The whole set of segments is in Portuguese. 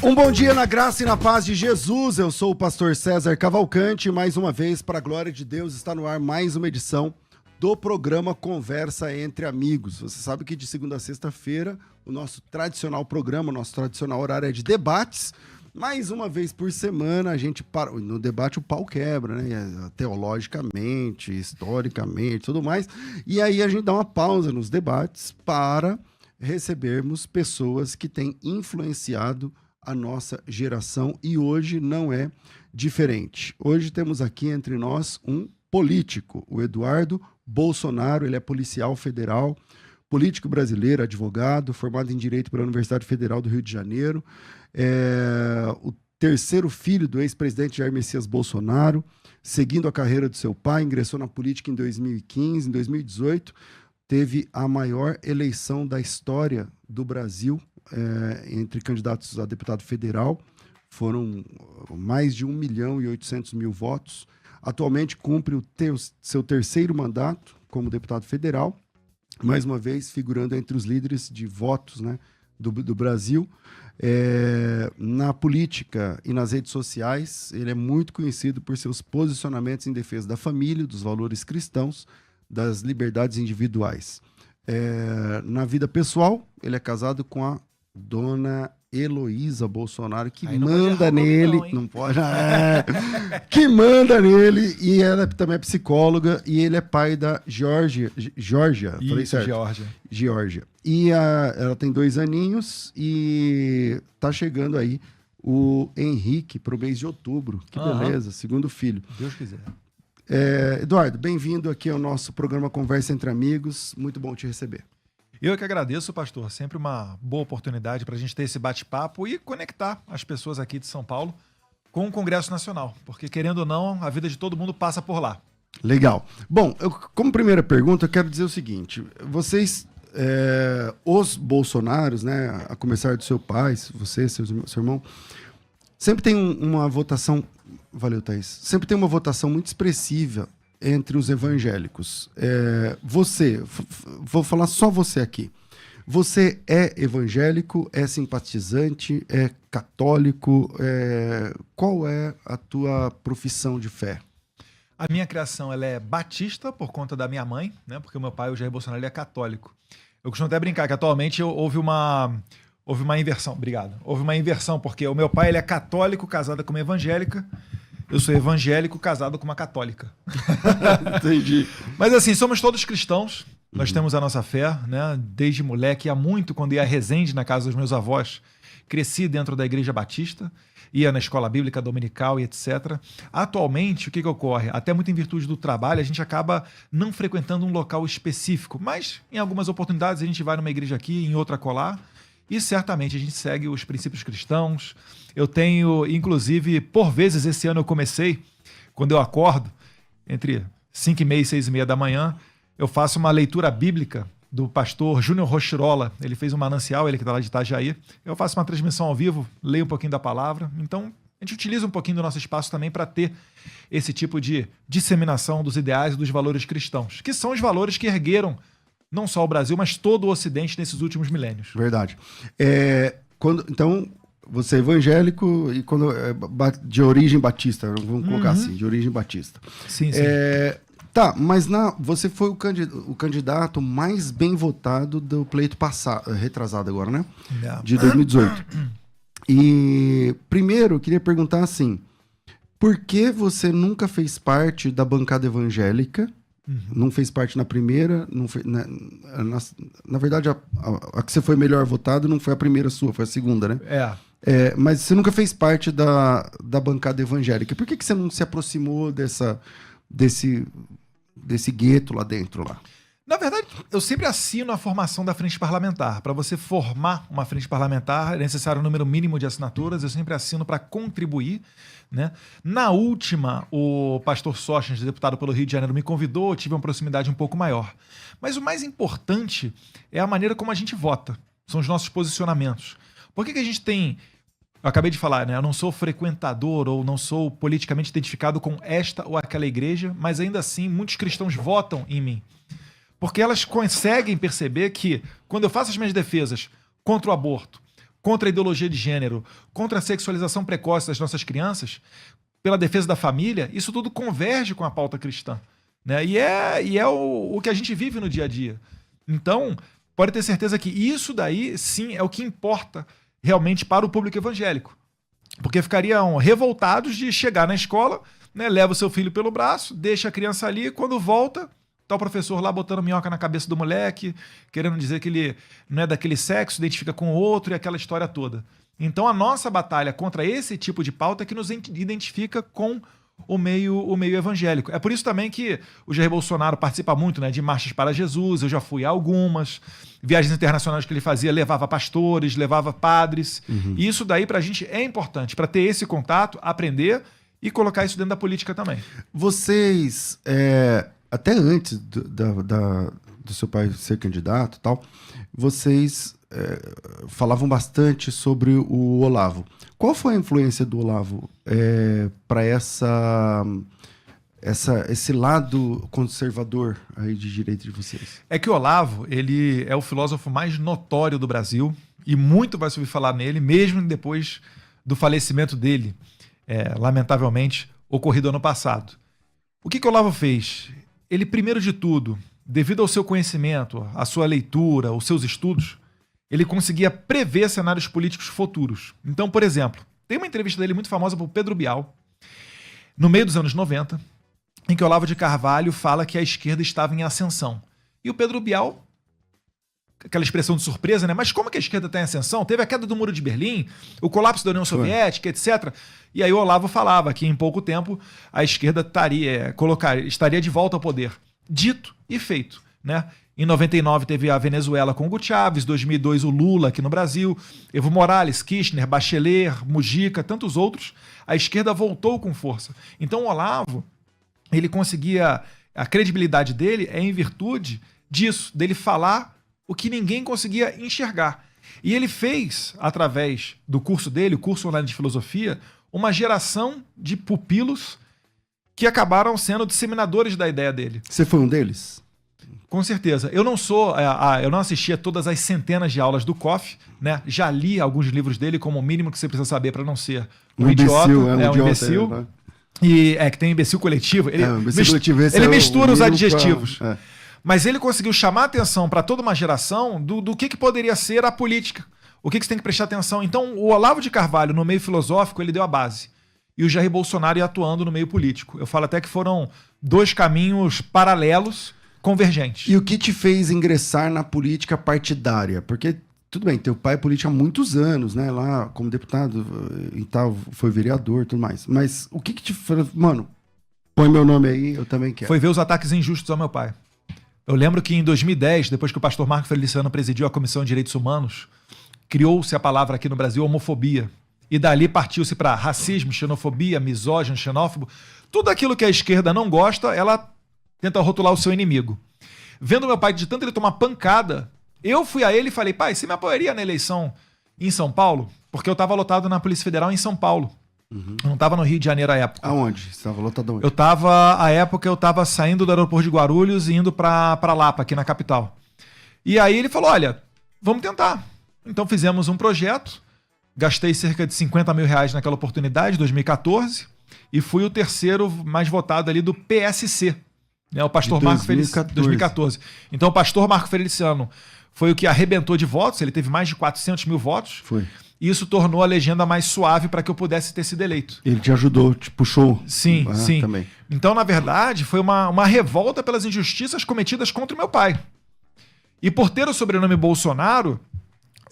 Um bom dia na graça e na paz de Jesus. Eu sou o pastor César Cavalcante. Mais uma vez, para a glória de Deus, está no ar mais uma edição do programa Conversa Entre Amigos. Você sabe que de segunda a sexta-feira, o nosso tradicional programa, o nosso tradicional horário é de debates. Mais uma vez por semana, a gente para. No debate o pau quebra, né? Teologicamente, historicamente, tudo mais. E aí a gente dá uma pausa nos debates para recebermos pessoas que têm influenciado a nossa geração, e hoje não é diferente. Hoje temos aqui entre nós um político, o Eduardo Bolsonaro. Ele é policial federal, político brasileiro, advogado, formado em Direito pela Universidade Federal do Rio de Janeiro, o terceiro filho do ex-presidente Jair Messias Bolsonaro, seguindo a carreira do seu pai, ingressou na política em 2015, em 2018, teve a maior eleição da história do Brasil, entre candidatos a deputado federal. Foram mais de 1.800.000 votos. Atualmente cumpre o seu terceiro mandato como deputado federal, mais uma vez figurando entre os líderes de votos, né, do Brasil. Na política e nas redes sociais, ele é muito conhecido por seus posicionamentos em defesa da família, dos valores cristãos, das liberdades individuais. Na vida pessoal, ele é casado com a dona Heloísa Bolsonaro, que manda nele, não pode, que manda nele, e ela também é psicóloga, e ele é pai da Georgia, falei certo? Georgia. E ela tem 2 aninhos, e tá chegando aí o Henrique pro mês de outubro, que beleza, segundo filho. Deus quiser. Eduardo, bem-vindo aqui ao nosso programa Conversa Entre Amigos, muito bom te receber. Eu que agradeço, pastor. Sempre uma boa oportunidade para a gente ter esse bate-papo e conectar as pessoas aqui de São Paulo com o Congresso Nacional, porque, querendo ou não, a vida de todo mundo passa por lá. Legal. Bom, como primeira pergunta, eu quero dizer o seguinte: vocês, os Bolsonaros, né, a começar do seu pai, você, seu irmão, sempre tem uma votação... Valeu, Thaís. Sempre tem uma votação muito expressiva entre os evangélicos. Você, vou falar só você aqui. Você é evangélico, é simpatizante, é católico? Qual é a tua profissão de fé? A minha criação ela é batista por conta da minha mãe, né? Porque o meu pai, o Jair Bolsonaro, ele é católico. Eu costumo até brincar que atualmente houve uma inversão. Obrigado. Houve uma inversão, porque o meu pai ele é católico, casado com uma evangélica. Eu sou evangélico, casado com uma católica. Entendi. Mas assim, somos todos cristãos. Nós temos a nossa fé, né? Desde moleque, há muito, quando ia a Resende, na casa dos meus avós, cresci dentro da igreja batista, ia na escola bíblica dominical e etc. Atualmente, o que ocorre? Até muito em virtude do trabalho, a gente acaba não frequentando um local específico, mas em algumas oportunidades a gente vai numa igreja aqui, em outra colar, e certamente a gente segue os princípios cristãos. Eu tenho, inclusive, por vezes esse ano eu comecei, quando eu acordo, entre 5h30 e 6h30 da manhã, eu faço uma leitura bíblica do pastor Júnior Rochirola. Ele fez um manancial, ele que está lá de Itajaí. Eu faço uma transmissão ao vivo, leio um pouquinho da palavra. Então, a gente utiliza um pouquinho do nosso espaço também para ter esse tipo de disseminação dos ideais e dos valores cristãos, que são os valores que ergueram não só o Brasil, mas todo o Ocidente nesses últimos milênios. Verdade. Então, você é evangélico e de origem batista, vamos colocar assim, de origem batista. Sim. Tá, mas você foi o candidato mais bem votado do pleito passado, retrasado agora, né? De 2018. E, primeiro, eu queria perguntar assim, por que você nunca fez parte da bancada evangélica? Não fez parte na primeira, não fez, na verdade, a que você foi melhor votado não foi a primeira sua, foi a segunda, né? Mas você nunca fez parte da bancada evangélica. Por que você não se aproximou desse gueto lá dentro? Na verdade, eu sempre assino a formação da frente parlamentar. Para você formar uma frente parlamentar, é necessário um número mínimo de assinaturas. Eu sempre assino para contribuir, né? Na última, o pastor Sóstenes, deputado pelo Rio de Janeiro, me convidou, eu tive uma proximidade um pouco maior. Mas o mais importante é a maneira como a gente vota. São os nossos posicionamentos. Por que a gente tem... Eu acabei de falar, né? Eu não sou frequentador ou não sou politicamente identificado com esta ou aquela igreja, mas ainda assim muitos cristãos votam em mim. Porque elas conseguem perceber que, quando eu faço as minhas defesas contra o aborto, contra a ideologia de gênero, contra a sexualização precoce das nossas crianças, pela defesa da família, isso tudo converge com a pauta cristã, né? E é o que a gente vive no dia a dia. Então, pode ter certeza que isso daí, sim, é o que importa realmente para o público evangélico. Porque ficariam revoltados de chegar na escola, né, leva o seu filho pelo braço, deixa a criança ali, quando volta, tá o professor lá botando minhoca na cabeça do moleque, querendo dizer que ele não é daquele sexo, identifica com o outro e aquela história toda. Então a nossa batalha contra esse tipo de pauta é que nos identifica com o meio evangélico. É por isso também que o Jair Bolsonaro participa muito, né, de marchas para Jesus, eu já fui a algumas, viagens internacionais que ele fazia, levava pastores, levava padres, e isso daí pra gente é importante, para ter esse contato, aprender e colocar isso dentro da política também. Vocês, até antes do seu pai ser candidato e tal, vocês falavam bastante sobre o Olavo. Qual foi a influência do Olavo para esse lado conservador aí de direita de vocês? É que o Olavo, ele é o filósofo mais notório do Brasil e muito vai se ouvir falar nele, mesmo depois do falecimento dele, lamentavelmente, ocorrido ano passado. O que o Olavo fez? Ele, primeiro de tudo, devido ao seu conhecimento, à sua leitura, aos seus estudos, ele conseguia prever cenários políticos futuros. Então, por exemplo, tem uma entrevista dele muito famosa para o Pedro Bial, no meio dos anos 90, em que Olavo de Carvalho fala que a esquerda estava em ascensão. E o Pedro Bial, aquela expressão de surpresa, né? Mas como que a esquerda está em ascensão? Teve a queda do Muro de Berlim, o colapso da União Soviética, etc. E aí o Olavo falava que em pouco tempo a esquerda estaria de volta ao poder. Dito e feito, né? Em 99 teve a Venezuela com Hugo Chávez, 2002 o Lula aqui no Brasil, Evo Morales, Kirchner, Bachelet, Mujica, tantos outros. A esquerda voltou com força. Então o Olavo, ele conseguia... A credibilidade dele é em virtude disso, dele falar o que ninguém conseguia enxergar. E ele fez, através do curso dele, o curso online de filosofia, uma geração de pupilos que acabaram sendo disseminadores da ideia dele. Você foi um deles? Com certeza. Eu não assisti a todas as centenas de aulas do Koff, né? Já li alguns livros dele, como o mínimo que você precisa saber para não ser um idiota. Um imbecil. Né? E que tem imbecil coletivo. Ele, ele mistura os adjetivos. Mas ele conseguiu chamar a atenção para toda uma geração do que poderia ser a política. O que você tem que prestar atenção. Então, o Olavo de Carvalho, no meio filosófico, ele deu a base. E o Jair Bolsonaro ia atuando no meio político. Eu falo até que foram dois caminhos paralelos, convergentes. E o que te fez ingressar na política partidária? Porque, tudo bem, teu pai é político há muitos anos, né? Lá como deputado e tal, foi vereador e tudo mais. Mas o que te falou, mano, põe meu nome aí, eu também quero. Foi ver os ataques injustos ao meu pai. Eu lembro que em 2010, depois que o pastor Marco Feliciano presidiu a Comissão de Direitos Humanos, criou-se a palavra aqui no Brasil, homofobia. E dali partiu-se para racismo, xenofobia, misógino, xenófobo. Tudo aquilo que a esquerda não gosta, ela tenta rotular o seu inimigo. Vendo meu pai, de tanto ele tomar pancada, eu fui a ele e falei, pai, você me apoiaria na eleição em São Paulo? Porque eu estava lotado na Polícia Federal em São Paulo. Eu não estava no Rio de Janeiro à época. Aonde? Você estava lotado onde? À época eu estava saindo do aeroporto de Guarulhos e indo para Lapa, aqui na capital. E aí ele falou, olha, vamos tentar. Então fizemos um projeto, gastei cerca de 50 mil reais naquela oportunidade, 2014, e fui o terceiro mais votado ali do PSC, né, o pastor Marco Feliciano, 2014. Então o pastor Marco Feliciano foi o que arrebentou de votos, ele teve mais de 400 mil votos. Foi. E isso tornou a legenda mais suave para que eu pudesse ter sido eleito. Ele te ajudou, te puxou. Sim, sim. Também. Então, na verdade, foi uma revolta pelas injustiças cometidas contra o meu pai. E por ter o sobrenome Bolsonaro,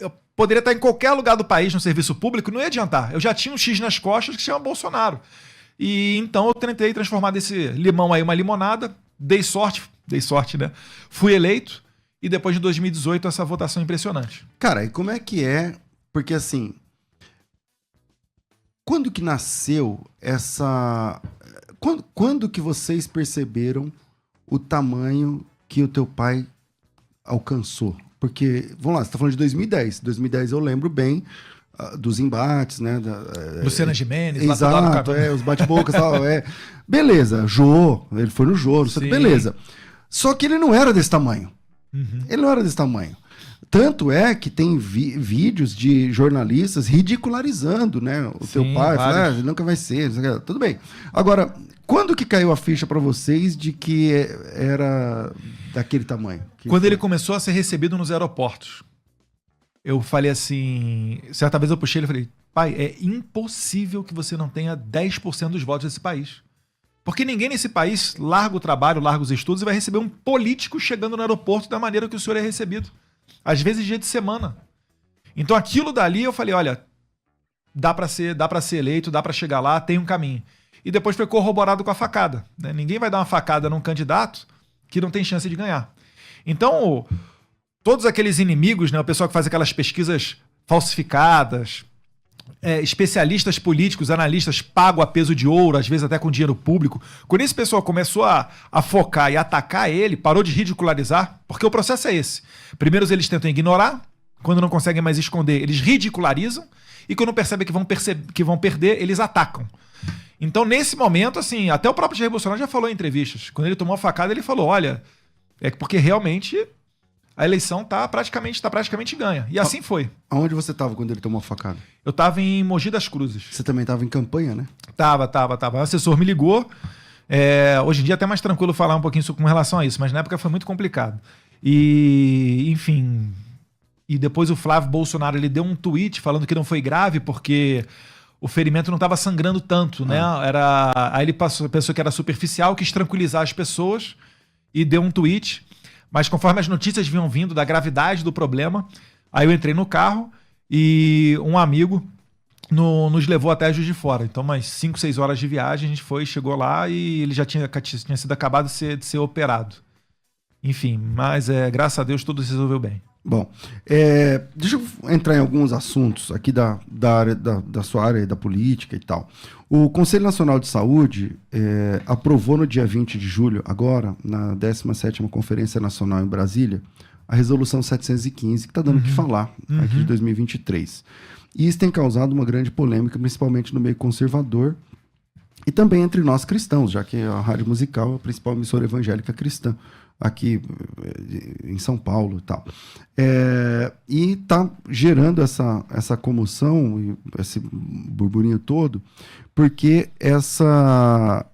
eu poderia estar em qualquer lugar do país no serviço público, não ia adiantar. Eu já tinha um X nas costas que se chama Bolsonaro. E então eu tentei transformar desse limão aí uma limonada, dei sorte, né? Fui eleito e depois de 2018 essa votação impressionante. Cara, e como é que é? Porque assim, quando que nasceu essa... Quando que vocês perceberam o tamanho que o teu pai alcançou? Porque, vamos lá, você tá falando de 2010. 2010 eu lembro bem dos embates, né? Luciana Gimenez, exato, os bate-bocas e tal. Beleza, Jô, ele foi no Jô, beleza. Só que ele não era desse tamanho. Ele não era desse tamanho. Tanto é que tem vídeos de jornalistas ridicularizando, né? O teu pai, fala, nunca vai ser. Tudo bem. Agora, quando que caiu a ficha para vocês de que era daquele tamanho? Quando ele começou a ser recebido nos aeroportos. Eu falei assim... Certa vez eu puxei ele e falei, pai, é impossível que você não tenha 10% dos votos desse país. Porque ninguém nesse país larga o trabalho, larga os estudos e vai receber um político chegando no aeroporto da maneira que o senhor é recebido. Às vezes dia de semana. Então aquilo dali eu falei, olha, dá para ser eleito, dá para chegar lá, tem um caminho. E depois foi corroborado com a facada, né? Ninguém vai dar uma facada num candidato que não tem chance de ganhar. Então, todos aqueles inimigos, né, o pessoal que faz aquelas pesquisas falsificadas, especialistas políticos, analistas pagam a peso de ouro, às vezes até com dinheiro público. Quando esse pessoal começou a focar e atacar ele, parou de ridicularizar, porque o processo é esse. Primeiro eles tentam ignorar, quando não conseguem mais esconder, eles ridicularizam, e quando percebem que vão perder, eles atacam. Então, nesse momento, assim, até o próprio Jair Bolsonaro já falou em entrevistas. Quando ele tomou a facada, ele falou, olha, é porque realmente a eleição tá praticamente ganha. E assim foi. Aonde você estava quando ele tomou a facada? Eu estava em Mogi das Cruzes. Você também estava em campanha, né? Tava. O assessor me ligou. Hoje em dia é até mais tranquilo falar um pouquinho com relação a isso, mas na época foi muito complicado. E, enfim... E depois o Flávio Bolsonaro, ele deu um tweet falando que não foi grave porque o ferimento não estava sangrando tanto, né? Aí ele pensou que era superficial, quis tranquilizar as pessoas e deu um tweet. Mas conforme as notícias vinham vindo da gravidade do problema, aí eu entrei no carro e um amigo nos levou até Juiz de Fora. Então, umas 5, 6 horas de viagem, a gente chegou lá e ele já tinha sido acabado de ser operado. Enfim, mas graças a Deus tudo se resolveu bem. Bom, deixa eu entrar em alguns assuntos aqui da área da sua área da política e tal. O Conselho Nacional de Saúde aprovou no dia 20 de julho, agora, na 17ª Conferência Nacional em Brasília, a Resolução 715, que está dando o que falar aqui de 2023. E isso tem causado uma grande polêmica, principalmente no meio conservador e também entre nós cristãos, já que a Rádio Musical é a principal emissora evangélica cristã aqui em São Paulo e tal. E está gerando essa comoção e esse burburinho todo, porque essa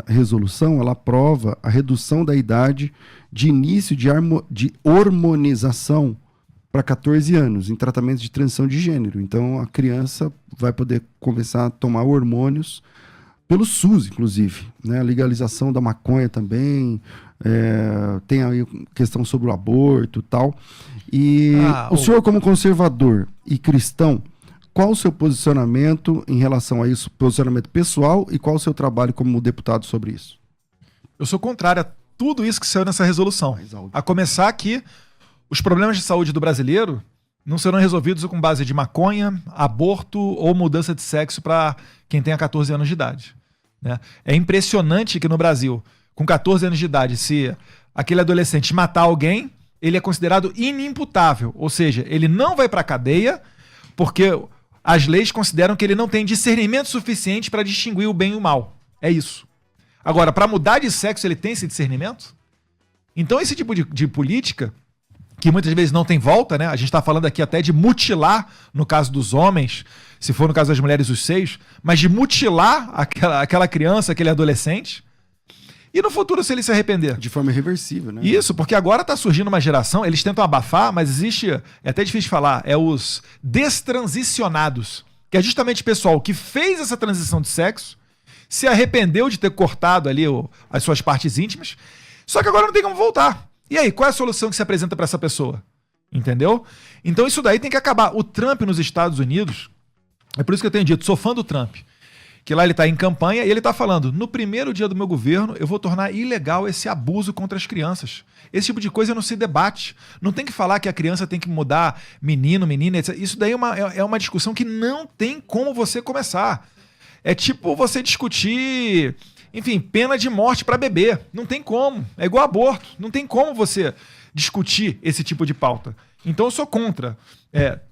resolução ela aprova a redução da idade de início de hormonização para 14 anos, em tratamentos de transição de gênero. Então, a criança vai poder começar a tomar hormônios pelo SUS, inclusive, né? A legalização da maconha também, tem aí questão sobre o aborto e tal. E o senhor, como conservador e cristão, qual o seu posicionamento em relação a isso, posicionamento pessoal, e qual o seu trabalho como deputado sobre isso? Eu sou contrário a tudo isso que saiu nessa resolução. A começar que os problemas de saúde do brasileiro não serão resolvidos com base de maconha, aborto ou mudança de sexo para quem tenha 14 anos de idade, né? É impressionante que no Brasil, com 14 anos de idade, se aquele adolescente matar alguém, ele é considerado inimputável. Ou seja, ele não vai para a cadeia porque as leis consideram que ele não tem discernimento suficiente para distinguir o bem e o mal. É isso. Agora, para mudar de sexo, ele tem esse discernimento? Então, esse tipo de política, que muitas vezes não tem volta, né? A gente está falando aqui até de mutilar, no caso dos homens, se for no caso das mulheres, os seios, mas de mutilar aquela criança, aquele adolescente. E no futuro, se ele se arrepender? De forma irreversível, né? Isso, porque agora está surgindo uma geração, eles tentam abafar, mas existe, é até difícil de falar, os destransicionados, que é justamente o pessoal que fez essa transição de sexo, se arrependeu de ter cortado ali as suas partes íntimas, só que agora não tem como voltar. E aí, qual é a solução que se apresenta para essa pessoa? Entendeu? Então isso daí tem que acabar. O Trump nos Estados Unidos, é por isso que eu tenho dito, sou fã do Trump, que lá ele está em campanha e ele está falando, no primeiro dia do meu governo eu vou tornar ilegal esse abuso contra as crianças. Esse tipo de coisa não se debate. Não tem que falar que a criança tem que mudar menino, menina, etc. Isso daí é uma discussão que não tem como você começar. É tipo você discutir, enfim, pena de morte para bebê. Não tem como. É igual aborto. Não tem como você discutir esse tipo de pauta. Então eu sou contra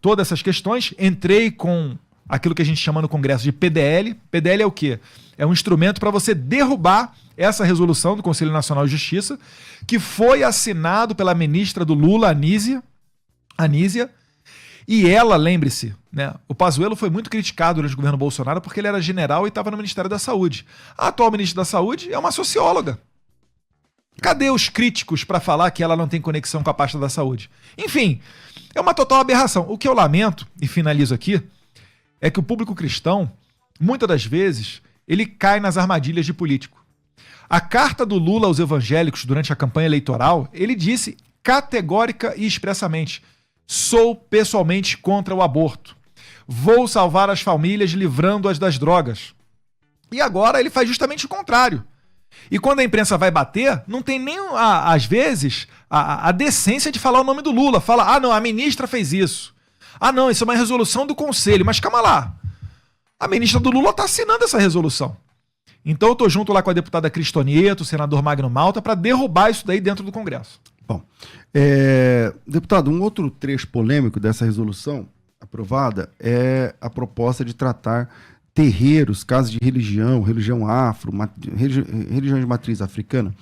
todas essas questões. Entrei com aquilo que a gente chama no Congresso de PDL. PDL é o quê? É um instrumento para você derrubar essa resolução do Conselho Nacional de Justiça, que foi assinado pela ministra do Lula, Anísia, Anísia. E ela, lembre-se, né, o Pazuello foi muito criticado durante o governo Bolsonaro porque ele era general e estava no Ministério da Saúde. A atual ministra da Saúde é uma socióloga. Cadê os críticos para falar que ela não tem conexão com a pasta da saúde? Enfim, é uma total aberração. O que eu lamento, e finalizo aqui, é que o público cristão, muitas das vezes, ele cai nas armadilhas de político. A carta do Lula aos evangélicos durante a campanha eleitoral, ele disse categórica e expressamente: sou pessoalmente contra o aborto. Vou salvar as famílias livrando-as das drogas. E agora ele faz justamente o contrário. E quando a imprensa vai bater, não tem nem, às vezes, a decência de falar o nome do Lula. Fala, não, a ministra fez isso. Não, isso é uma resolução do conselho. Mas calma lá. A ministra do Lula está assinando essa resolução. Então eu estou junto lá com a deputada Cristonieto, o senador Magno Malta, para derrubar isso daí dentro do Congresso. Bom, deputado, um outro trecho polêmico dessa resolução aprovada é a proposta de tratar terreiros, casas de religião afro, religião de matriz africana,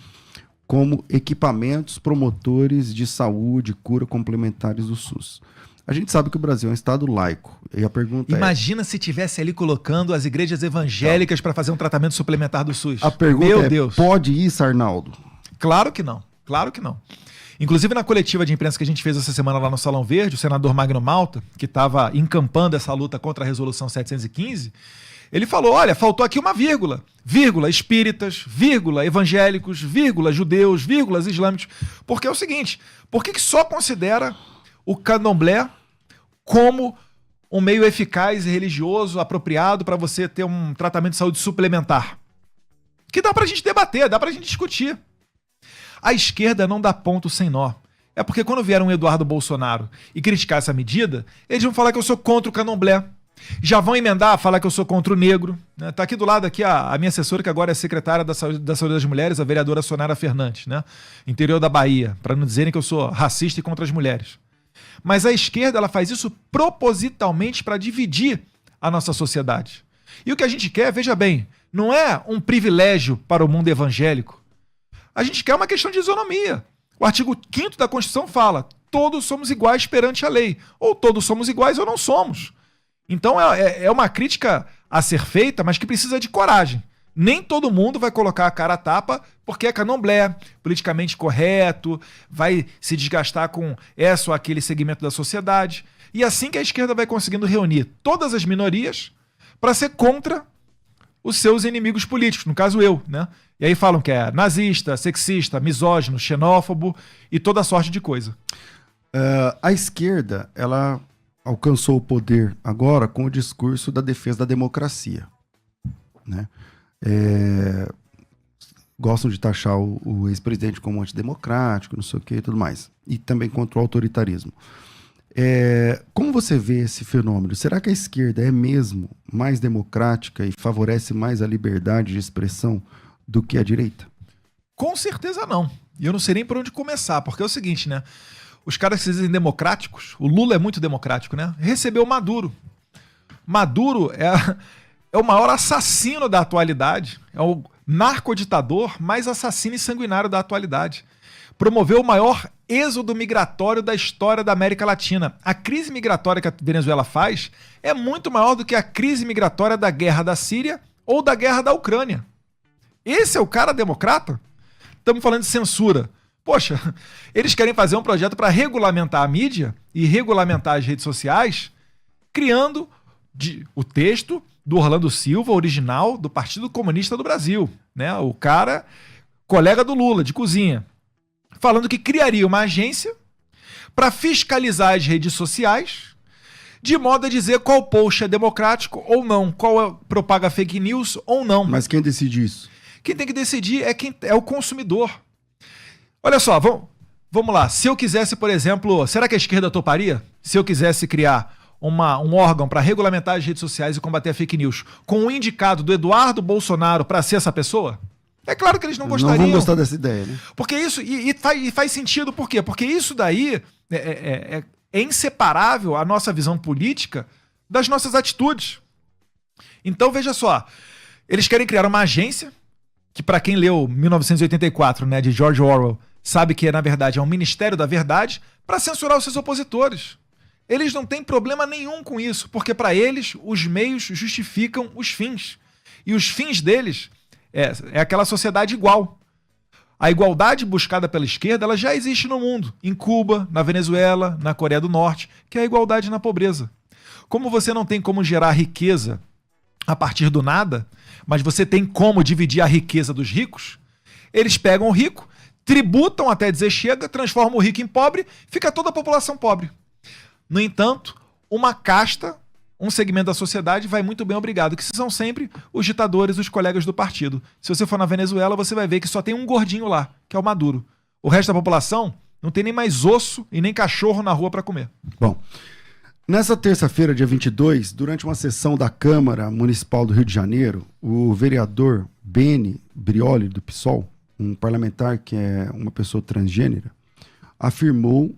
como equipamentos promotores de saúde e cura complementares do SUS. A gente sabe que o Brasil é um estado laico. E a pergunta Imagina se tivesse ali colocando as igrejas evangélicas para fazer um tratamento suplementar do SUS. A pergunta Deus. Pode isso, Arnaldo? Claro que não. Claro que não. Inclusive, na coletiva de imprensa que a gente fez essa semana lá no Salão Verde, o senador Magno Malta, que estava encampando essa luta contra a Resolução 715, ele falou, olha, faltou aqui uma vírgula. Vírgula espíritas, vírgula evangélicos, vírgula judeus, vírgulas islâmicos. Porque é o seguinte, por que só considera o candomblé como um meio eficaz e religioso apropriado para você ter um tratamento de saúde suplementar? Que dá para a gente debater, dá para a gente discutir. A esquerda não dá ponto sem nó. É porque quando vier um Eduardo Bolsonaro e criticar essa medida, eles vão falar que eu sou contra o candomblé. Já vão emendar, falar que eu sou contra o negro. Tá aqui do lado aqui a minha assessora, que agora é secretária da Saúde das Mulheres, a vereadora Sonara Fernandes, né? Interior da Bahia, para não dizerem que eu sou racista e contra as mulheres. Mas a esquerda ela faz isso propositalmente para dividir a nossa sociedade. E o que a gente quer, veja bem, não é um privilégio para o mundo evangélico. A gente quer uma questão de isonomia. O artigo 5º da Constituição fala: todos somos iguais perante a lei. Ou todos somos iguais ou não somos. Então é uma crítica a ser feita, mas que precisa de coragem. Nem todo mundo vai colocar a cara a tapa porque é candomblé, politicamente correto, vai se desgastar com essa ou aquele segmento da sociedade. E assim que a esquerda vai conseguindo reunir todas as minorias para ser contra os seus inimigos políticos, no caso eu, né? E aí falam que é nazista, sexista, misógino, xenófobo e toda sorte de coisa. A esquerda, ela alcançou o poder agora com o discurso da defesa da democracia, né? Gostam de taxar o ex-presidente como antidemocrático, não sei o que e tudo mais. E também contra o autoritarismo. Como você vê esse fenômeno? Será que a esquerda é mesmo mais democrática e favorece mais a liberdade de expressão do que a direita? Com certeza não. E eu não sei nem por onde começar, porque é o seguinte, né? Os caras que se dizem democráticos, o Lula é muito democrático, né? Recebeu Maduro. Maduro é o maior assassino da atualidade, é o narcoditador mais assassino e sanguinário da atualidade. Promoveu o maior êxodo migratório da história da América Latina. A crise migratória que a Venezuela faz é muito maior do que a crise migratória da guerra da Síria ou da guerra da Ucrânia. Esse é o cara democrata? Estamos falando de censura. Poxa, eles querem fazer um projeto para regulamentar a mídia e regulamentar as redes sociais, criando o texto do Orlando Silva, original do Partido Comunista do Brasil, né? O cara, colega do Lula, de cozinha, falando que criaria uma agência para fiscalizar as redes sociais, de modo a dizer qual post é democrático ou não, qual propaga fake news ou não. Mas quem decide isso? Quem tem que decidir é o consumidor. Olha só, vamos lá. Se eu quisesse, por exemplo, será que a esquerda toparia? Se eu quisesse criar um órgão para regulamentar as redes sociais e combater a fake news, com o indicado do Eduardo Bolsonaro para ser essa pessoa? É claro que eles não gostariam. Não vão gostar dessa ideia, né? Porque isso, faz sentido, por quê? Porque isso daí é inseparável a nossa visão política das nossas atitudes. Então, veja só, eles querem criar uma agência que para quem leu 1984, né, de George Orwell, sabe que na verdade é um ministério da verdade, para censurar os seus opositores. Eles não têm problema nenhum com isso, porque para eles os meios justificam os fins. E os fins deles é aquela sociedade igual. A igualdade buscada pela esquerda, ela já existe no mundo, em Cuba, na Venezuela, na Coreia do Norte, que é a igualdade na pobreza. Como você não tem como gerar riqueza a partir do nada, mas você tem como dividir a riqueza dos ricos, eles pegam o rico, tributam até dizer chega, transformam o rico em pobre, fica toda a população pobre. No entanto, uma casta, um segmento da sociedade vai muito bem obrigado, que são sempre os ditadores, os colegas do partido. Se você for na Venezuela, você vai ver que só tem um gordinho lá, que é o Maduro. O resto da população não tem nem mais osso e nem cachorro na rua para comer. Bom, nessa terça-feira, dia 22, durante uma sessão da Câmara Municipal do Rio de Janeiro, o vereador Beni Brioli, do PSOL, um parlamentar que é uma pessoa transgênera, afirmou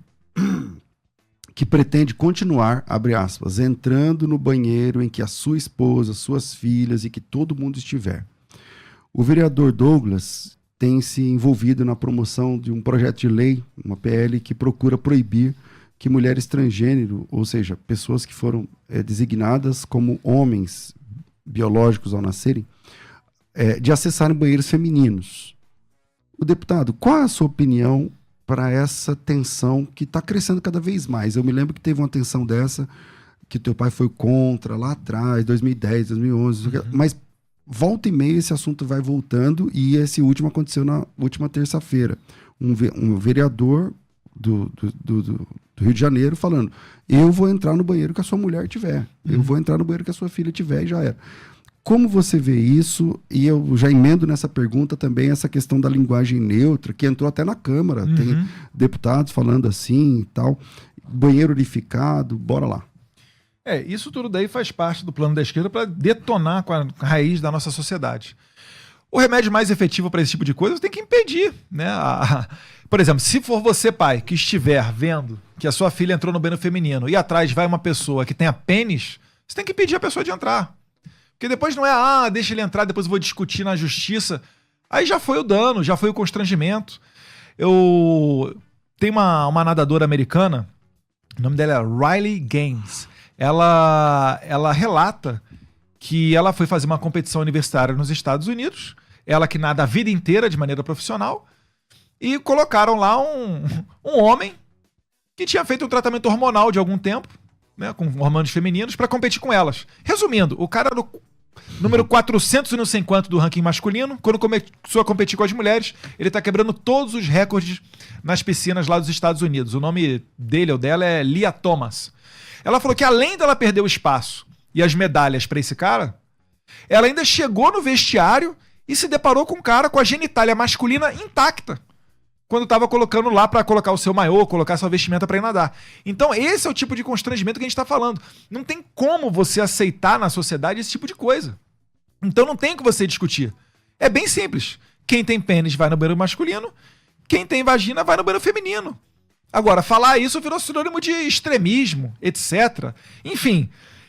que pretende continuar, abre aspas, entrando no banheiro em que a sua esposa, suas filhas e que todo mundo estiver. O vereador Douglas tem se envolvido na promoção de um projeto de lei, uma PL, que procura proibir que mulheres transgênero, ou seja, pessoas que foram designadas como homens biológicos ao nascerem, de acessarem banheiros femininos. O deputado, qual é a sua opinião para essa tensão que está crescendo cada vez mais? Eu me lembro que teve uma tensão dessa, que teu pai foi contra lá atrás, 2010, 2011, mas volta e meia esse assunto vai voltando, e esse último aconteceu na última terça-feira. Um vereador do Rio de Janeiro falando: eu vou entrar no banheiro que a sua mulher tiver, eu vou entrar no banheiro que a sua filha tiver, e já era. Como você vê isso? E eu já emendo nessa pergunta também essa questão da linguagem neutra, que entrou até na Câmara. Tem deputados falando assim e tal. Banheiro unificado, bora lá. Isso tudo daí faz parte do plano da esquerda para detonar com a raiz da nossa sociedade. O remédio mais efetivo para esse tipo de coisa tem que impedir, né? Por exemplo, se for você, pai, que estiver vendo que a sua filha entrou no banheiro feminino e atrás vai uma pessoa que tenha pênis, você tem que impedir a pessoa de entrar. Porque depois não deixa ele entrar, depois eu vou discutir na justiça. Aí já foi o dano, já foi o constrangimento. Tem uma nadadora americana, o nome dela é Riley Gaines. Ela relata que ela foi fazer uma competição universitária nos Estados Unidos, ela que nada a vida inteira de maneira profissional, e colocaram lá um homem que tinha feito um tratamento hormonal de algum tempo, né, com hormônios femininos, para competir com elas. Resumindo, o cara era o número 400 e não sei quanto do ranking masculino. Quando começou a competir com as mulheres, ele tá quebrando todos os recordes nas piscinas lá dos Estados Unidos. O nome dele ou dela é Lia Thomas. Ela falou que além dela perder o espaço e as medalhas para esse cara, ela ainda chegou no vestiário e se deparou com um cara com a genitália masculina intacta, quando estava colocando lá para colocar o seu maiô, colocar sua vestimenta para ir nadar. Então esse é o tipo de constrangimento que a gente está falando. Não tem como você aceitar na sociedade esse tipo de coisa. Então não tem o que você discutir. É bem simples. Quem tem pênis vai no banheiro masculino, quem tem vagina vai no banheiro feminino. Agora, falar isso virou sinônimo de extremismo, etc. Enfim,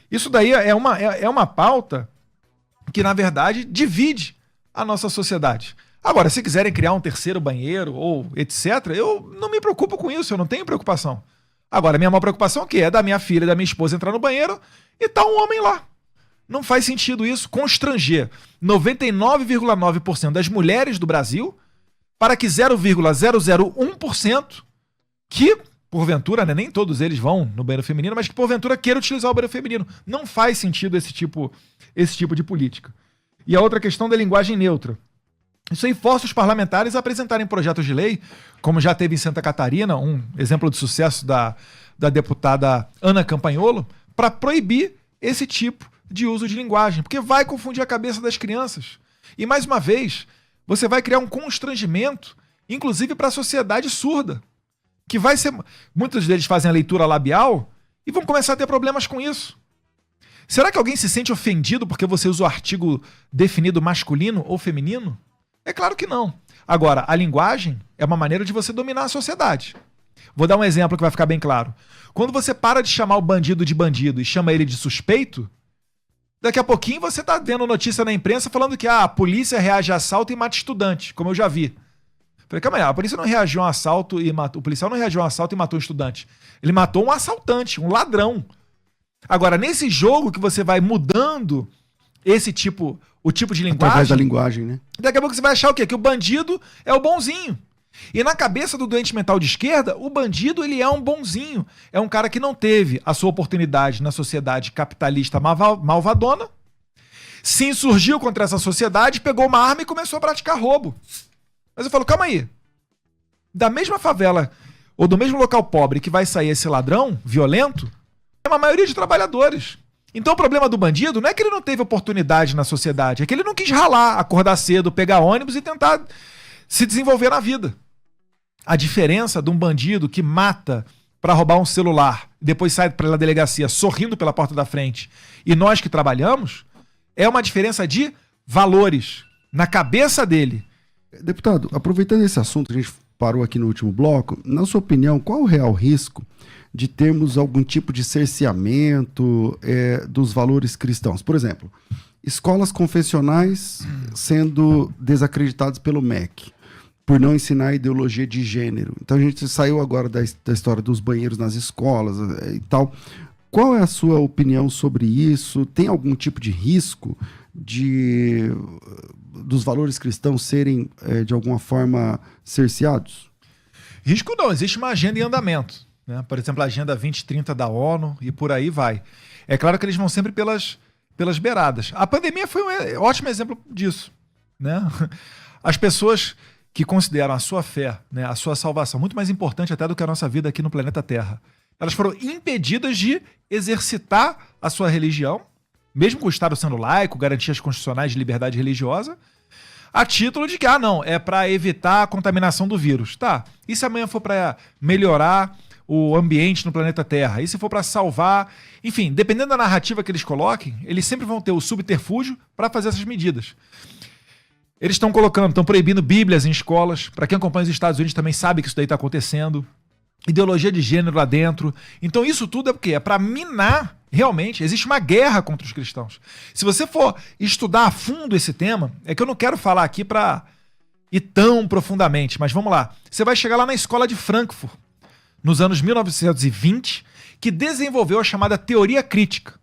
isso daí é uma pauta que, na verdade, divide a nossa sociedade. Agora, se quiserem criar um terceiro banheiro ou etc., eu não me preocupo com isso, eu não tenho preocupação. Agora, a minha maior preocupação é o quê? É da minha filha e da minha esposa entrar no banheiro e tá um homem lá. Não faz sentido isso constranger 99,9% das mulheres do Brasil para que 0,001%, que, porventura, né, nem todos eles vão no banheiro feminino, mas que, porventura, queira utilizar o banheiro feminino. Não faz sentido esse tipo de política. E a outra questão da linguagem neutra. Isso aí força os parlamentares a apresentarem projetos de lei, como já teve em Santa Catarina, um exemplo de sucesso da deputada Ana Campanholo, para proibir esse tipo de uso de linguagem, porque vai confundir a cabeça das crianças. E, mais uma vez, você vai criar um constrangimento, inclusive para a sociedade surda, que vai ser... Muitos deles fazem a leitura labial e vão começar a ter problemas com isso. Será que alguém se sente ofendido porque você usa o artigo definido masculino ou feminino? É claro que não. Agora, a linguagem é uma maneira de você dominar a sociedade. Vou dar um exemplo que vai ficar bem claro. Quando você para de chamar o bandido de bandido e chama ele de suspeito, Daqui a pouquinho você tá vendo notícia na imprensa falando que a polícia reage a assalto e mata estudante, como eu já vi. Falei, calma aí, a polícia não reagiu a um assalto e matou. O policial não reagiu a um assalto e matou um estudante. Ele matou um assaltante, um ladrão. Agora, nesse jogo que você vai mudando o tipo de linguagem... Através da linguagem, né? Daqui a pouco você vai achar o quê? Que o bandido é o bonzinho. E na cabeça do doente mental de esquerda, o bandido ele é um bonzinho. É um cara que não teve a sua oportunidade na sociedade capitalista malvadona, se insurgiu contra essa sociedade, pegou uma arma e começou a praticar roubo. Mas eu falo, calma aí. Da mesma favela ou do mesmo local pobre que vai sair esse ladrão violento, é uma maioria de trabalhadores. Então o problema do bandido não é que ele não teve oportunidade na sociedade, é que ele não quis ralar, acordar cedo, pegar ônibus e tentar se desenvolver na vida. A diferença de um bandido que mata para roubar um celular, depois sai pela delegacia sorrindo pela porta da frente, e nós que trabalhamos, é uma diferença de valores na cabeça dele. Deputado, aproveitando esse assunto, a gente parou aqui no último bloco, na sua opinião, qual o real risco de termos algum tipo de cerceamento dos valores cristãos? Por exemplo, escolas confessionais sendo desacreditadas pelo MEC, por não ensinar a ideologia de gênero. Então a gente saiu agora da história dos banheiros nas escolas e tal. Qual é a sua opinião sobre isso? Tem algum tipo de risco dos valores cristãos serem, de alguma forma, cerceados? Risco não, existe uma agenda em andamento, né? Por exemplo, a Agenda 2030 da ONU e por aí vai. É claro que eles vão sempre pelas beiradas. A pandemia foi um ótimo exemplo disso, né? As pessoas que consideram a sua fé, né, a sua salvação, muito mais importante até do que a nossa vida aqui no planeta Terra, elas foram impedidas de exercitar a sua religião, mesmo com o Estado sendo laico, garantias constitucionais de liberdade religiosa, a título de que, não, é para evitar a contaminação do vírus. Tá, e se amanhã for para melhorar o ambiente no planeta Terra? E se for para salvar? Enfim, dependendo da narrativa que eles coloquem, eles sempre vão ter o subterfúgio para fazer essas medidas. Eles estão proibindo bíblias em escolas. Para quem acompanha os Estados Unidos também sabe que isso daí está acontecendo. Ideologia de gênero lá dentro. Então isso tudo é o quê? É para minar, realmente, existe uma guerra contra os cristãos. Se você for estudar a fundo esse tema, é que eu não quero falar aqui para ir tão profundamente, mas vamos lá. Você vai chegar lá na escola de Frankfurt, nos anos 1920, que desenvolveu a chamada teoria crítica.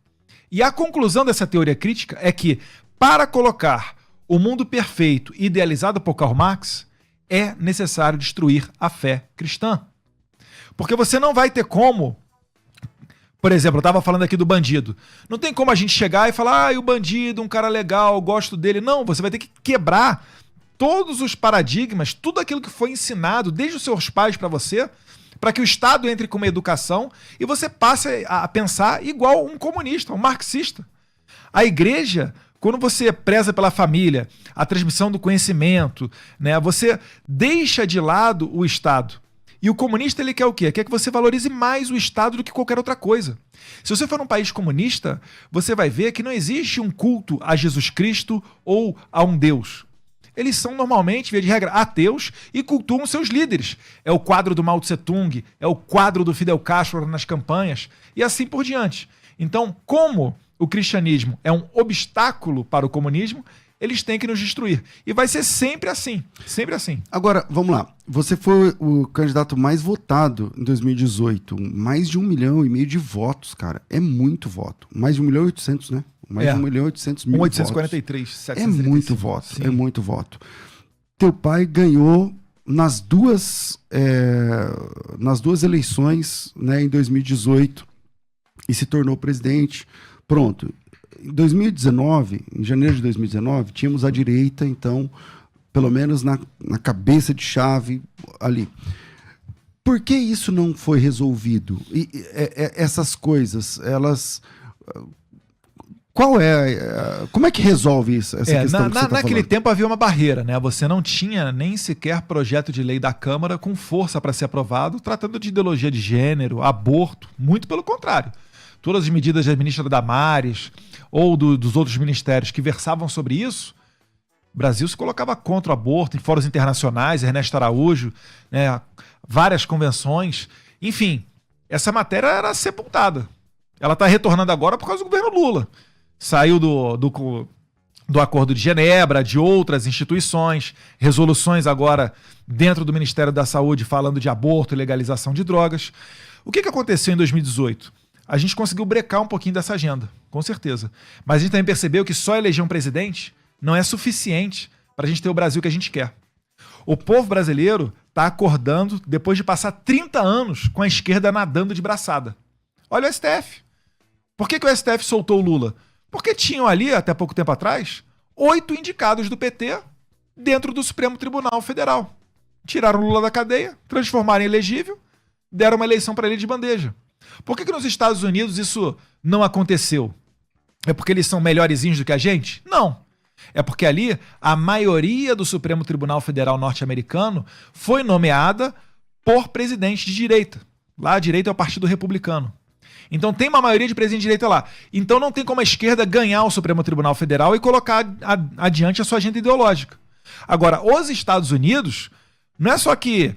E a conclusão dessa teoria crítica é que, para colocar o mundo perfeito idealizado por Karl Marx, é necessário destruir a fé cristã. Porque você não vai ter como... Por exemplo, eu estava falando aqui do bandido. Não tem como a gente chegar e falar, o bandido, um cara legal, gosto dele. Não, você vai ter que quebrar todos os paradigmas, tudo aquilo que foi ensinado desde os seus pais para você, para que o Estado entre com uma educação e você passe a pensar igual um comunista, um marxista. A igreja, quando você preza pela família, a transmissão do conhecimento, né, você deixa de lado o Estado. E o comunista, ele quer o quê? Quer que você valorize mais o Estado do que qualquer outra coisa. Se você for num país comunista, você vai ver que não existe um culto a Jesus Cristo ou a um Deus. Eles são normalmente, via de regra, ateus e cultuam seus líderes. É o quadro do Mao Tse Tung, é o quadro do Fidel Castro nas campanhas e assim por diante. Então, como o cristianismo é um obstáculo para o comunismo, eles têm que nos destruir. E vai ser sempre assim. Sempre assim. Agora, vamos lá. Você foi o candidato mais votado em 2018. Mais de 1,5 milhão de votos, cara. É muito voto. Mais de 1.800.000, né? Mais de 1.800.000 votos. 843, 735. É muito voto. Sim. É muito voto. Teu pai ganhou nas duas eleições, né, em 2018 e se tornou presidente. Pronto. Em 2019, em janeiro de 2019, tínhamos a direita, então, pelo menos na cabeça de chave ali. Por que isso não foi resolvido? Essas coisas, elas... Como é que resolve isso, essa questão que você tá naquele falando? tempo havia uma barreira, né? Você não tinha nem sequer projeto de lei da Câmara com força para ser aprovado, tratando de ideologia de gênero, aborto, muito pelo contrário. Todas as medidas da ministra Damares ou dos outros ministérios que versavam sobre isso, o Brasil se colocava contra o aborto em fóruns internacionais, Ernesto Araújo, né, várias convenções. Enfim, essa matéria era sepultada. Ela está retornando agora por causa do governo Lula. saiu do Acordo de Genebra, de outras instituições, resoluções agora dentro do Ministério da Saúde falando de aborto e legalização de drogas. O que aconteceu em 2018? A gente conseguiu brecar um pouquinho dessa agenda, com certeza. Mas a gente também percebeu que só eleger um presidente não é suficiente para a gente ter o Brasil que a gente quer. O povo brasileiro está acordando depois de passar 30 anos com a esquerda nadando de braçada. Olha o STF. Por que o STF soltou o Lula? Porque tinham ali, até pouco tempo atrás, 8 indicados do PT dentro do Supremo Tribunal Federal. Tiraram o Lula da cadeia, transformaram em elegível, deram uma eleição para ele de bandeja. Por que nos Estados Unidos isso não aconteceu? É porque eles são melhorzinhos do que a gente? Não. É porque ali a maioria do Supremo Tribunal Federal norte-americano foi nomeada por presidente de direita. Lá a direita é o Partido Republicano. Então tem uma maioria de presidente de direita lá. Então não tem como a esquerda ganhar o Supremo Tribunal Federal e colocar adiante a sua agenda ideológica. Agora, os Estados Unidos, não é só que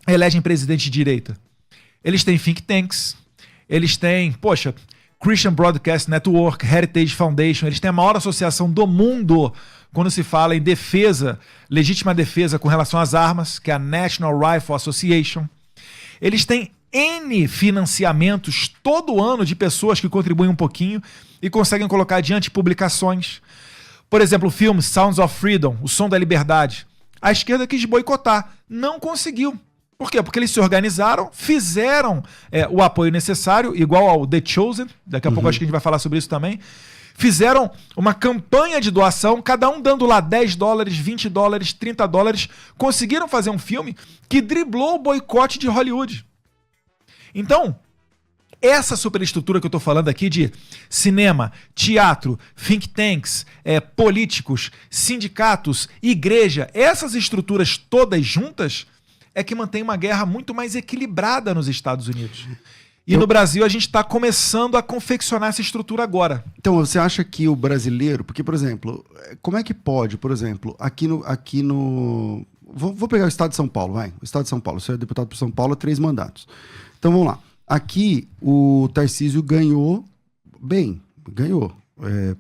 elegem presidente de direita. Eles têm think tanks, eles têm, Christian Broadcast Network, Heritage Foundation, eles têm a maior associação do mundo quando se fala em defesa, legítima defesa com relação às armas, que é a National Rifle Association. Eles têm N financiamentos todo ano de pessoas que contribuem um pouquinho e conseguem colocar adiante publicações. Por exemplo, o filme Sounds of Freedom, O Som da Liberdade. A esquerda quis boicotar, não conseguiu. Por quê? Porque eles se organizaram, fizeram o apoio necessário, igual ao The Chosen, daqui a pouco acho que a gente vai falar sobre isso também, fizeram uma campanha de doação, cada um dando lá $10, $20, $30, conseguiram fazer um filme que driblou o boicote de Hollywood. Então, essa superestrutura que eu estou falando aqui de cinema, teatro, think tanks, políticos, sindicatos, igreja, essas estruturas todas juntas é que mantém uma guerra muito mais equilibrada nos Estados Unidos. E no Brasil a gente está começando a confeccionar essa estrutura agora. Então, você acha que o brasileiro... Porque, por exemplo, como é que pode, por exemplo, aqui no vou pegar o estado de São Paulo, vai. O estado de São Paulo, você é deputado por São Paulo, 3 mandatos. Então, vamos lá. Aqui, o Tarcísio ganhou bem, ganhou.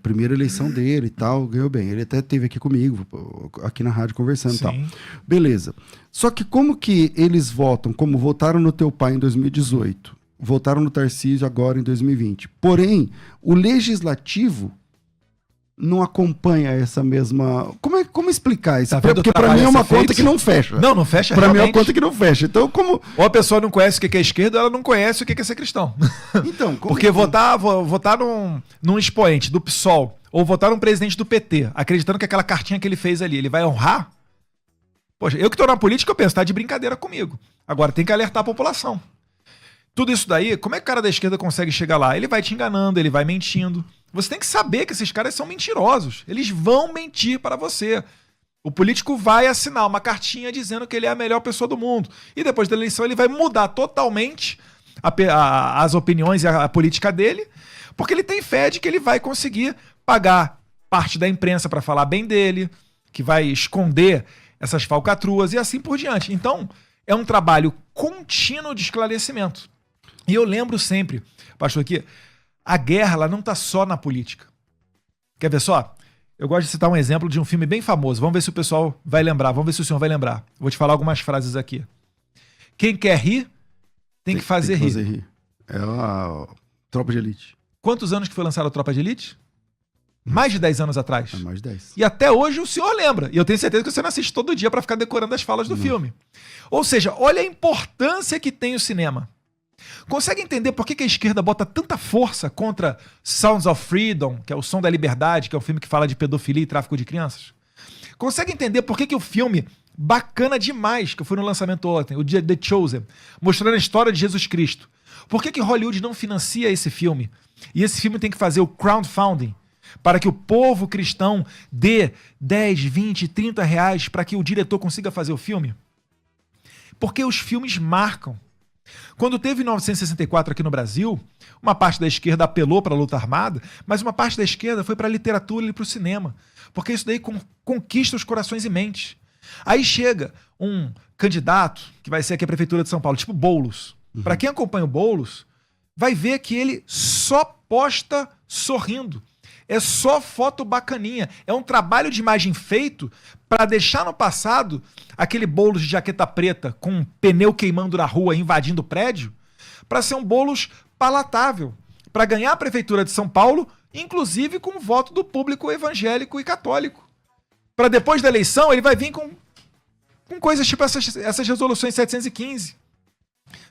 Primeira eleição dele e tal, ganhou bem. Ele até esteve aqui comigo, aqui na rádio, conversando e tal. Beleza. Só que como que eles votam, como votaram no teu pai em 2018, votaram no Tarcísio agora em 2020. Porém, o legislativo não acompanha essa mesma... Como explicar isso? Porque para mim é uma conta que não fecha. Não fecha realmente. Para mim é uma conta que não fecha. Então, como... Ou a pessoa não conhece o que é esquerda, ou ela não conhece o que é ser cristão. Então, porque votar num expoente do PSOL, ou votar num presidente do PT, acreditando que aquela cartinha que ele fez ali, ele vai honrar? Poxa, eu que estou na política, eu penso, tá de brincadeira comigo. Agora, tem que alertar a população. Tudo isso daí, como é que o cara da esquerda consegue chegar lá? Ele vai te enganando, ele vai mentindo. Você tem que saber que esses caras são mentirosos. Eles vão mentir para você. O político vai assinar uma cartinha dizendo que ele é a melhor pessoa do mundo. E depois da eleição ele vai mudar totalmente as opiniões e a política dele, porque ele tem fé de que ele vai conseguir pagar parte da imprensa para falar bem dele, que vai esconder essas falcatruas e assim por diante. Então, é um trabalho contínuo de esclarecimento. E eu lembro sempre, pastor, que a guerra ela não está só na política. Quer ver só? Eu gosto de citar um exemplo de um filme bem famoso. Vamos ver se o pessoal vai lembrar. Vamos ver se o senhor vai lembrar. Vou te falar algumas frases aqui. Quem quer rir, tem que fazer rir. É a Tropa de Elite. Quantos anos que foi lançada a Tropa de Elite? Mais de 10 anos atrás. Mais de 10. E até hoje o senhor lembra. E eu tenho certeza que você não assiste todo dia para ficar decorando as falas do filme. Ou seja, olha a importância que tem o cinema. Consegue entender por que a esquerda bota tanta força contra Sounds of Freedom, que é o Som da Liberdade, que é um filme que fala de pedofilia e tráfico de crianças? Consegue entender por que o filme bacana demais, que eu fui no lançamento ontem, o The Chosen, mostrando a história de Jesus Cristo, por que Hollywood não financia esse filme? E esse filme tem que fazer o crowdfunding para que o povo cristão dê 10, 20, 30 reais para que o diretor consiga fazer o filme? Porque os filmes marcam. Quando teve 1964 aqui no Brasil, uma parte da esquerda apelou para a luta armada, mas uma parte da esquerda foi para a literatura e para o cinema, porque isso daí conquista os corações e mentes. Aí chega um candidato, que vai ser aqui a Prefeitura de São Paulo, tipo Boulos. Para quem acompanha o Boulos, vai ver que ele só posta sorrindo. É só foto bacaninha. É um trabalho de imagem feito para deixar no passado aquele Boulos de jaqueta preta com um pneu queimando na rua, invadindo o prédio, para ser um Boulos palatável, para ganhar a prefeitura de São Paulo, inclusive com o voto do público evangélico e católico. Para depois da eleição ele vai vir com coisas tipo essas resoluções 715,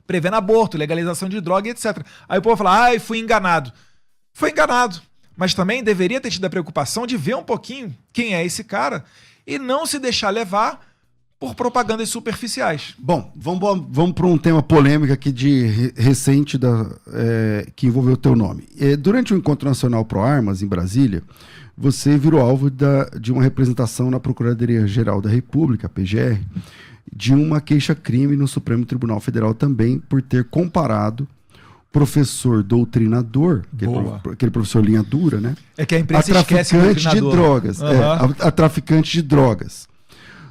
prevendo aborto, legalização de droga, etc. Aí o povo fala, ai, fui enganado. Foi enganado, mas também deveria ter tido a preocupação de ver um pouquinho quem é esse cara e não se deixar levar por propagandas superficiais. Bom, vamos para um tema polêmico aqui recente que envolveu o teu nome. Durante o Encontro Nacional Pro Armas, em Brasília, você virou alvo de uma representação na Procuradoria-Geral da República, PGR, de uma queixa-crime no Supremo Tribunal Federal também por ter comparado professor doutrinador, aquele professor linha dura, né? É que a imprensa esquece o traficante de drogas. Uhum. A traficante de drogas.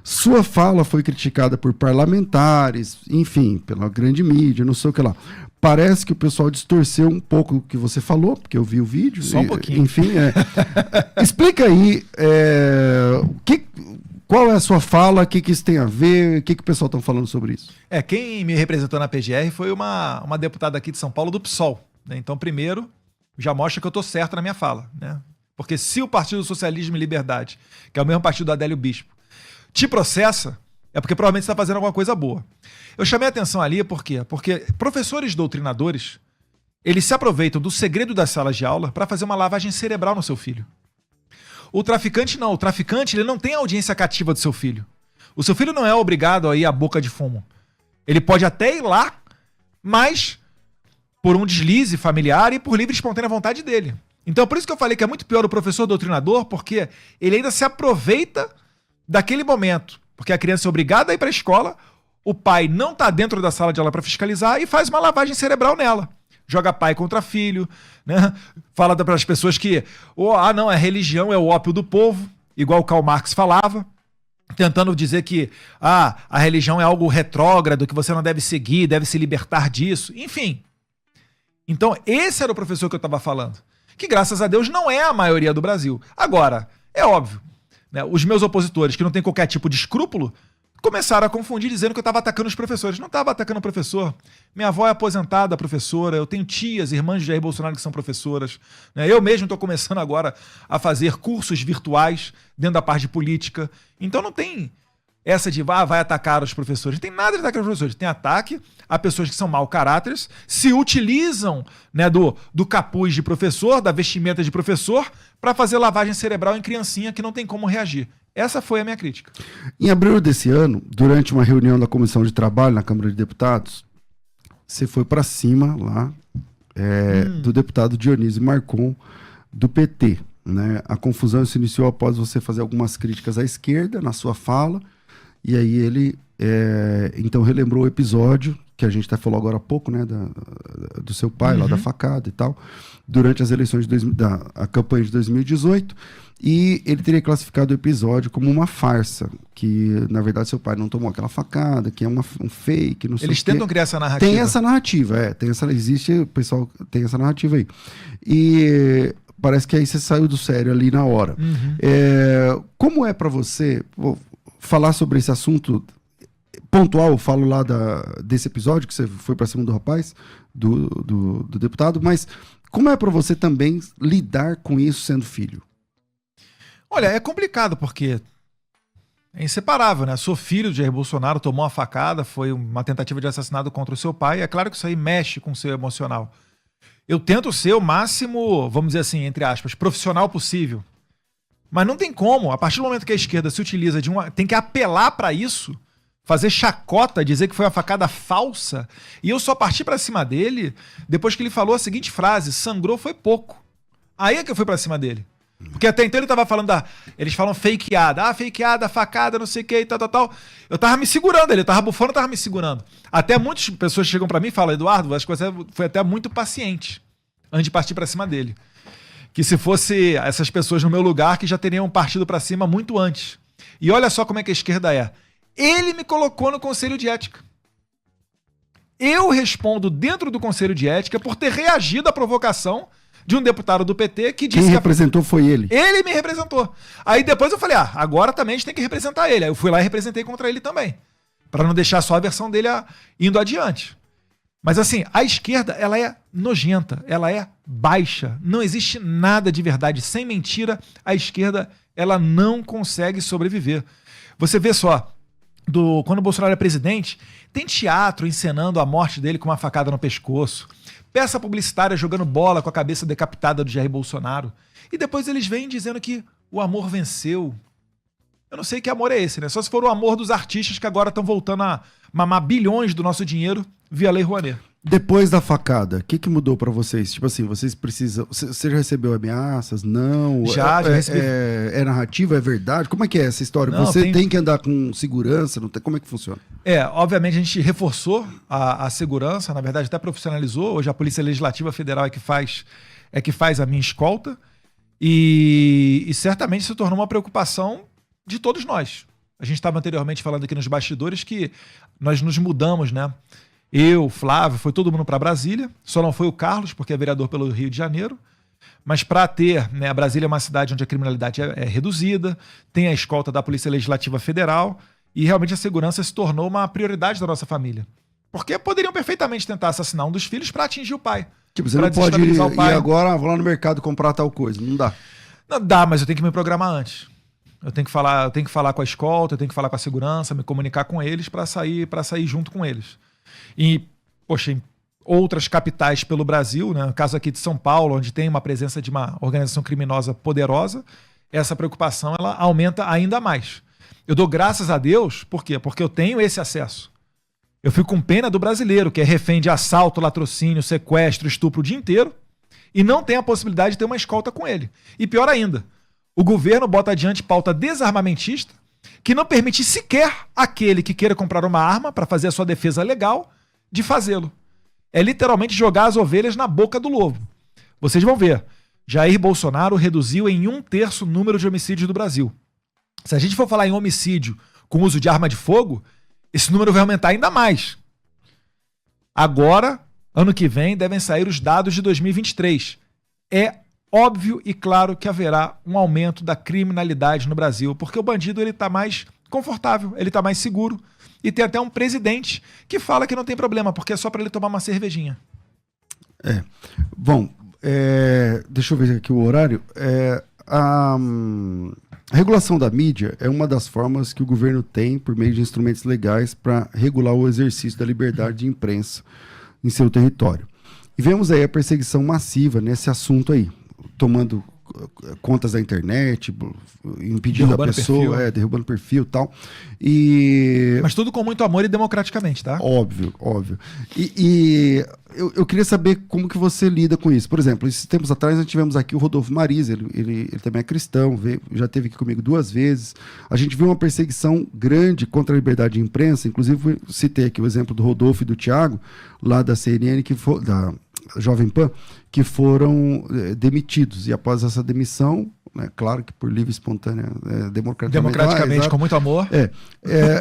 Sua fala foi criticada por parlamentares, enfim, pela grande mídia, não sei o que lá. Parece que o pessoal distorceu um pouco o que você falou, porque eu vi o vídeo. Só um pouquinho. Enfim, explica aí qual é a sua fala, o que isso tem a ver, o que o pessoal está falando sobre isso. Quem me representou na PGR foi uma deputada aqui de São Paulo do PSOL. Né? Então, primeiro, já mostra que eu estou certo na minha fala. Né? Porque se o Partido Socialismo e Liberdade, que é o mesmo partido do Adélio Bispo, te processa, é porque provavelmente você está fazendo alguma coisa boa. Eu chamei a atenção ali por quê? Porque professores doutrinadores, eles se aproveitam do segredo das salas de aula para fazer uma lavagem cerebral no seu filho. O traficante não. O traficante ele não tem a audiência cativa do seu filho. O seu filho não é obrigado a ir à boca de fumo. Ele pode até ir lá, mas por um deslize familiar e por livre e espontânea vontade dele. Então, por isso que eu falei que é muito pior o professor doutrinador, porque ele ainda se aproveita daquele momento. Porque a criança é obrigada a ir para a escola, o pai não está dentro da sala de aula para fiscalizar e faz uma lavagem cerebral nela. Joga pai contra filho, né? Fala para as pessoas que não, a religião é o ópio do povo, igual o Karl Marx falava, tentando dizer que a religião é algo retrógrado, que você não deve seguir, deve se libertar disso, enfim. Então, esse era o professor que eu estava falando, que graças a Deus não é a maioria do Brasil. Agora, é óbvio, né? Os meus opositores, que não têm qualquer tipo de escrúpulo, começaram a confundir dizendo que eu estava atacando os professores. Não estava atacando o professor. Minha avó é aposentada, professora. Eu tenho tias, irmãs de Jair Bolsonaro que são professoras. Né? Eu mesmo estou começando agora a fazer cursos virtuais dentro da parte de política. Então não tem essa de vai atacar os professores. Não tem nada de atacar os professores. Tem ataque a pessoas que são mau caráteres, se utilizam, né, do capuz de professor, da vestimenta de professor, para fazer lavagem cerebral em criancinha que não tem como reagir. Essa foi a minha crítica. Em abril desse ano, durante uma reunião da Comissão de Trabalho na Câmara de Deputados, você foi para cima lá do deputado Dionísio Marcon, do PT. Né? A confusão se iniciou após você fazer algumas críticas à esquerda na sua fala, e aí ele então relembrou o episódio que a gente até falou agora há pouco, né, do seu pai, lá da facada e tal, durante as eleições da campanha de 2018, e ele teria classificado o episódio como uma farsa, que na verdade seu pai não tomou aquela facada, que é um fake, não sei o quê. Eles tentam criar essa narrativa. Tem essa narrativa, existe, o pessoal tem essa narrativa aí. E parece que aí você saiu do sério ali na hora. Como é para você falar sobre esse assunto pontual? Eu falo lá desse episódio que você foi para cima do rapaz, do deputado, mas como é para você também lidar com isso sendo filho? Olha, é complicado porque é inseparável, né? Sou filho de Jair Bolsonaro, tomou uma facada, foi uma tentativa de assassinato contra o seu pai, é claro que isso aí mexe com o seu emocional. Eu tento ser o máximo, vamos dizer assim, entre aspas, profissional possível. Mas não tem como, a partir do momento que a esquerda se utiliza tem que apelar para isso, fazer chacota, dizer que foi uma facada falsa, e eu só parti pra cima dele depois que ele falou a seguinte frase: sangrou foi pouco. Aí é que eu fui pra cima dele. Porque até então ele tava falando eles falam fakeada, fakeada, facada, não sei o que, tal. Eu tava me segurando, ele tava bufando, eu tava me segurando. Até muitas pessoas chegam pra mim e falam: Eduardo, acho que você foi até muito paciente antes de partir pra cima dele. Que se fosse essas pessoas no meu lugar, que já teriam partido pra cima muito antes. E olha só como é que a esquerda é. Ele me colocou no Conselho de Ética. Eu respondo dentro do Conselho de Ética por ter reagido à provocação de um deputado do PT que disse Quem que representou foi ele. ele me representou. Aí depois eu falei, agora também a gente tem que representar ele. Aí eu fui lá e representei contra ele também, para não deixar só a versão dele indo adiante. Mas assim, a esquerda, ela é nojenta, ela é baixa, não existe nada de verdade. Sem mentira, a esquerda, ela não consegue sobreviver. Você vê só, quando o Bolsonaro é presidente, tem teatro encenando a morte dele com uma facada no pescoço, peça publicitária jogando bola com a cabeça decapitada do Jair Bolsonaro, e depois eles vêm dizendo que o amor venceu. Eu não sei que amor é esse, né? Só se for o amor dos artistas que agora estão voltando a mamar bilhões do nosso dinheiro via Lei Rouanet. Depois da facada, o que mudou pra vocês? Tipo assim, vocês precisam... Você já recebeu ameaças? Não? Já recebi. É narrativa? É verdade? Como é que é essa história? Não, você tem que andar com segurança? Não tem, como é que funciona? Obviamente a gente reforçou a segurança, na verdade até profissionalizou. Hoje a Polícia Legislativa Federal é que faz a minha escolta. E certamente se tornou uma preocupação de todos nós. A gente estava anteriormente falando aqui nos bastidores que nós nos mudamos, né? Eu, Flávio, foi todo mundo para Brasília, só não foi o Carlos, porque é vereador pelo Rio de Janeiro, mas para ter, né, a Brasília é uma cidade onde a criminalidade é reduzida, tem a escolta da Polícia Legislativa Federal, e realmente a segurança se tornou uma prioridade da nossa família. Porque poderiam perfeitamente tentar assassinar um dos filhos para atingir o pai. Tipo, você não pode ir agora, vou lá no mercado comprar tal coisa, não dá. Não dá, mas eu tenho que me programar antes. Eu tenho que falar com a escolta, eu tenho que falar com a segurança, me comunicar com eles para sair junto com eles. E, poxa, em outras capitais pelo Brasil, né, no caso aqui de São Paulo, onde tem uma presença de uma organização criminosa poderosa, essa preocupação ela aumenta ainda mais. Eu dou graças a Deus, por quê? Porque eu tenho esse acesso. Eu fico com pena do brasileiro, que é refém de assalto, latrocínio, sequestro, estupro o dia inteiro, e não tem a possibilidade de ter uma escolta com ele. E pior ainda, o governo bota adiante pauta desarmamentista, que não permite sequer aquele que queira comprar uma arma para fazer a sua defesa legal de fazê-lo. É literalmente jogar as ovelhas na boca do lobo. Vocês vão ver, Jair Bolsonaro reduziu em 1/3 o número de homicídios do Brasil. Se a gente for falar em homicídio com uso de arma de fogo, esse número vai aumentar ainda mais. Agora, ano que vem, devem sair os dados de 2023. É óbvio e claro que haverá um aumento da criminalidade no Brasil, porque o bandido ele está mais confortável, ele está mais seguro, e tem até um presidente que fala que não tem problema, porque é só para ele tomar uma cervejinha. Bom, deixa eu ver aqui o horário. A regulação da mídia é uma das formas que o governo tem, por meio de instrumentos legais, para regular o exercício da liberdade de imprensa em seu território. E vemos aí a perseguição massiva nesse assunto aí, tomando contas da internet, impedindo a pessoa, derrubando perfil e tal. Mas tudo com muito amor e democraticamente, tá? Óbvio. E eu queria saber como que você lida com isso. Por exemplo, esses tempos atrás nós tivemos aqui o Rodolfo Marisa, ele também é cristão, já esteve aqui comigo 2 vezes. A gente viu uma perseguição grande contra a liberdade de imprensa, inclusive citei aqui o exemplo do Rodolfo e do Thiago, lá da CNN, da Jovem Pan, que foram demitidos. E após essa demissão, né, claro que por livre e espontânea, democraticamente, com muito amor,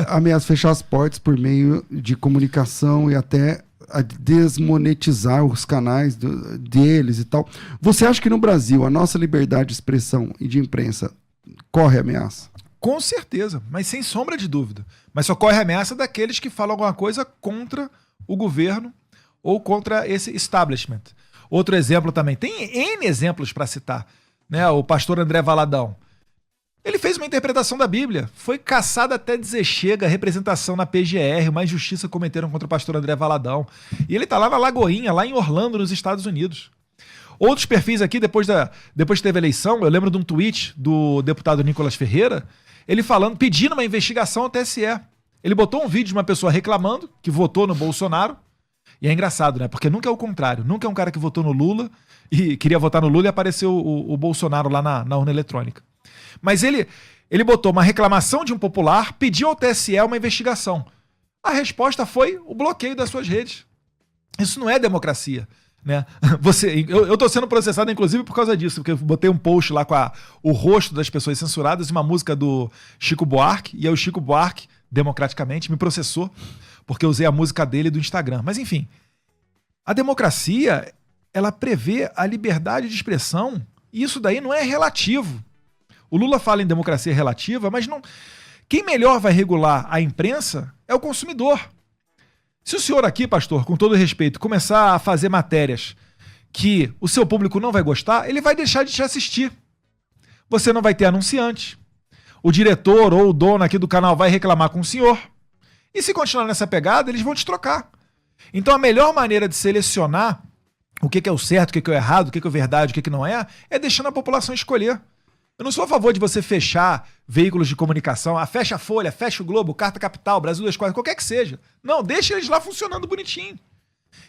ameaça fechar as portas por meio de comunicação e até a desmonetizar os canais deles e tal. Você acha que no Brasil a nossa liberdade de expressão e de imprensa corre ameaça? Com certeza, mas sem sombra de dúvida. Mas só corre ameaça daqueles que falam alguma coisa contra o governo ou contra esse establishment. Outro exemplo também, tem N exemplos para citar, né? O pastor André Valadão. Ele fez uma interpretação da Bíblia, foi caçado até dizer chega, representação na PGR, uma injustiça cometeram contra o pastor André Valadão. E ele está lá na Lagoinha, lá em Orlando, nos Estados Unidos. Outros perfis aqui, depois que teve a eleição, eu lembro de um tweet do deputado Nicolas Ferreira, ele falando, pedindo uma investigação ao TSE. Ele botou um vídeo de uma pessoa reclamando que votou no Bolsonaro. E é engraçado, né? Porque nunca é o contrário. Nunca é um cara que votou no Lula e queria votar no Lula e apareceu o Bolsonaro lá na urna eletrônica. Mas ele botou uma reclamação de um popular, pediu ao TSE uma investigação. A resposta foi o bloqueio das suas redes. Isso não é democracia, né? Eu tô sendo processado, inclusive, por causa disso, porque eu botei um post lá com o rosto das pessoas censuradas e uma música do Chico Buarque, e aí o Chico Buarque, democraticamente, me processou porque eu usei a música dele do Instagram. Mas enfim, a democracia ela prevê a liberdade de expressão, e isso daí não é relativo. O Lula fala em democracia relativa, mas não. Quem melhor vai regular a imprensa é o consumidor. Se o senhor aqui, pastor, com todo respeito, começar a fazer matérias que o seu público não vai gostar, ele vai deixar de te assistir. Você não vai ter anunciante. O diretor ou o dono aqui do canal vai reclamar com o senhor. E se continuar nessa pegada, eles vão te trocar. Então a melhor maneira de selecionar o que é o certo, o que é o errado, o que é verdade, o que não é deixando a população escolher. Eu não sou a favor de você fechar veículos de comunicação, fecha a Folha, fecha o Globo, Carta Capital, Brasil 24, qualquer que seja. Não, deixa eles lá funcionando bonitinho.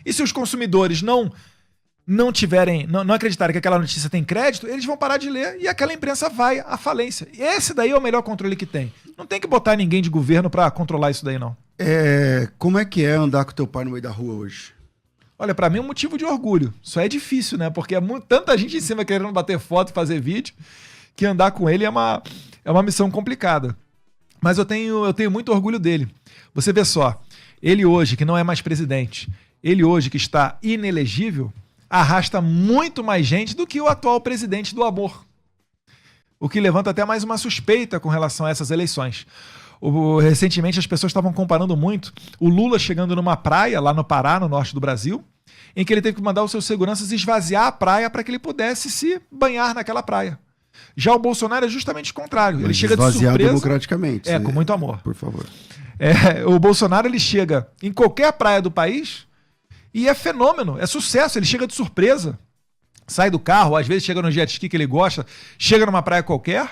E se os consumidores não acreditarem que aquela notícia tem crédito, eles vão parar de ler e aquela imprensa vai à falência. E esse daí é o melhor controle que tem. Não tem que botar ninguém de governo para controlar isso daí, não. Como é que é andar com teu pai no meio da rua hoje? Olha, pra mim é um motivo de orgulho. Só é difícil, né? Porque é tanta gente em cima querendo bater foto e fazer vídeo, que andar com ele é uma missão complicada. Mas eu tenho muito orgulho dele. Você vê só, ele hoje, que não é mais presidente, ele hoje que está inelegível, arrasta muito mais gente do que o atual presidente do amor. O que levanta até mais uma suspeita com relação a essas eleições. Recentemente as pessoas estavam comparando muito o Lula chegando numa praia lá no Pará, no norte do Brasil, em que ele teve que mandar os seus seguranças esvaziar a praia para que ele pudesse se banhar naquela praia. Já o Bolsonaro é justamente o contrário. Ele chega de surpresa, democraticamente. Com muito amor. Por favor. O Bolsonaro ele chega em qualquer praia do país e é fenômeno, é sucesso. Ele chega de surpresa, sai do carro, às vezes chega no jet ski que ele gosta, chega numa praia qualquer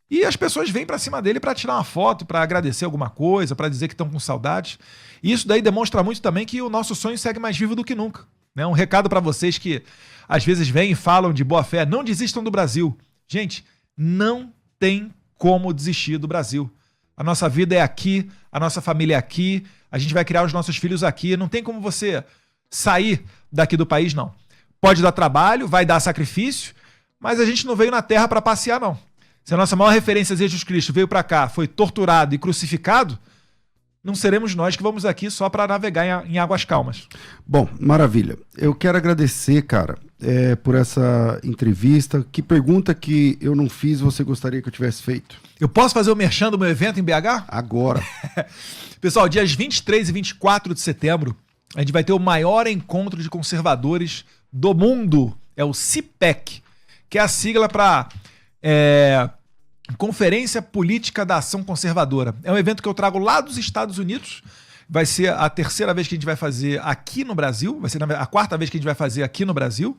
e as pessoas vêm para cima dele para tirar uma foto, para agradecer alguma coisa, para dizer que estão com saudades. E isso daí demonstra muito também que o nosso sonho segue mais vivo do que nunca. Né? Um recado para vocês que às vezes vêm e falam de boa fé, não desistam do Brasil. Gente, não tem como desistir do Brasil. A nossa vida é aqui, a nossa família é aqui, a gente vai criar os nossos filhos aqui, não tem como você sair daqui do país, não. Pode dar trabalho, vai dar sacrifício, mas a gente não veio na terra para passear, não. Se a nossa maior referência, Jesus Cristo, veio para cá, foi torturado e crucificado, não seremos nós que vamos aqui só para navegar em águas calmas. Bom, maravilha. Eu quero agradecer, cara, por essa entrevista. Que pergunta que eu não fiz você gostaria que eu tivesse feito? Eu posso fazer o merchan do meu evento em BH? Agora. Pessoal, dias 23 e 24 de setembro, a gente vai ter o maior encontro de conservadores do mundo. É o CPEC, que é a sigla para Conferência Política da Ação Conservadora. É um evento que eu trago lá dos Estados Unidos. Vai ser a terceira vez que a gente vai fazer aqui no Brasil. Vai ser a quarta vez que a gente vai fazer aqui no Brasil.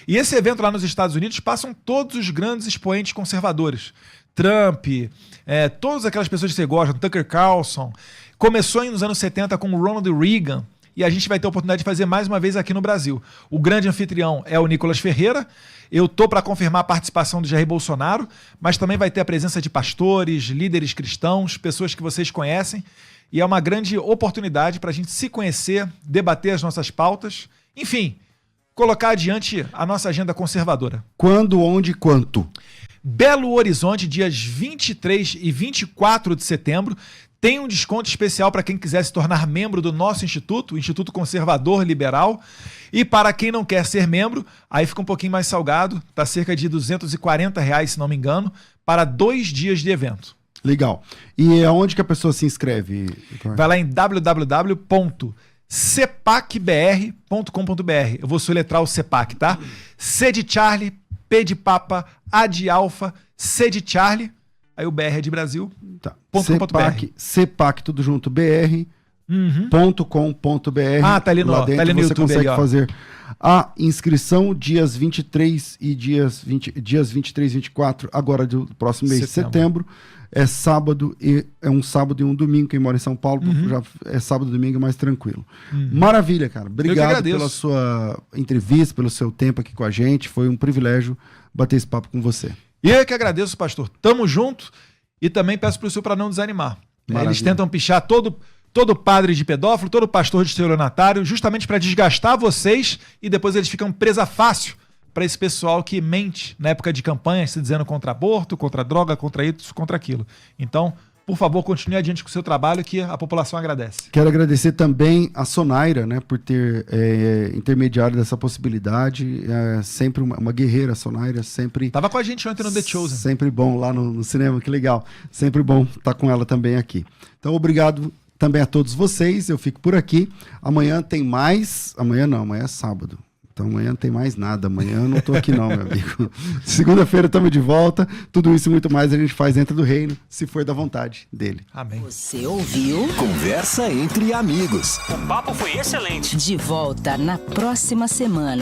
E esse evento lá nos Estados Unidos passam todos os grandes expoentes conservadores. Trump, todas aquelas pessoas que você gosta, Tucker Carlson. Começou nos anos 70 com o Ronald Reagan. E a gente vai ter a oportunidade de fazer mais uma vez aqui no Brasil. O grande anfitrião é o Nicolas Ferreira. Eu estou para confirmar a participação do Jair Bolsonaro, mas também vai ter a presença de pastores, líderes cristãos, pessoas que vocês conhecem. E é uma grande oportunidade para a gente se conhecer, debater as nossas pautas. Enfim, colocar adiante a nossa agenda conservadora. Quando, onde e quanto? Belo Horizonte, dias 23 e 24 de setembro. Tem um desconto especial para quem quiser se tornar membro do nosso instituto, o Instituto Conservador Liberal. E para quem não quer ser membro, aí fica um pouquinho mais salgado, está cerca de R$240, se não me engano, para 2 dias de evento. Legal. E aonde que a pessoa se inscreve? Vai lá em www.cepacbr.com.br. Eu vou soletrar o CEPAC, tá? C de Charlie, P de Papa, A de Alfa, C de Charlie, aí o BR é de Brasil. Tá. CEPAC, tudo junto, br.com.br. Ah, tá ali no, lá dentro, tá ali no você YouTube. consegue aí, fazer a inscrição dias 23 e dias 23 e 24, agora do próximo mês de setembro. É sábado, é um sábado e um domingo. Quem mora em São Paulo, já é sábado e domingo, é mais tranquilo. Maravilha, cara. Obrigado pela sua entrevista, pelo seu tempo aqui com a gente. Foi um privilégio bater esse papo com você. E eu que agradeço, pastor. Tamo junto. E também peço pro senhor para não desanimar. Eles tentam pichar todo padre de pedófilo, todo pastor de estelionatário, justamente para desgastar vocês e depois eles ficam presa fácil para esse pessoal que mente na época de campanha, se dizendo contra aborto, contra droga, contra isso, contra aquilo. Então, por favor, continue adiante com o seu trabalho, que a população agradece. Quero agradecer também a Sonaira, né, por ter intermediário dessa possibilidade. Sempre uma guerreira, a Sonaira, sempre... Tava com a gente ontem no The Chosen. Sempre bom lá no cinema, que legal. Sempre bom estar com ela também aqui. Então, obrigado também a todos vocês. Eu fico por aqui. Amanhã tem mais... Amanhã não, amanhã é sábado. Então amanhã não tem mais nada, amanhã eu não tô aqui não, meu amigo. Segunda-feira estamos de volta, tudo isso e muito mais a gente faz dentro do reino, se for da vontade dele. Amém. Você ouviu? Conversa entre amigos. O papo foi excelente. De volta na próxima semana.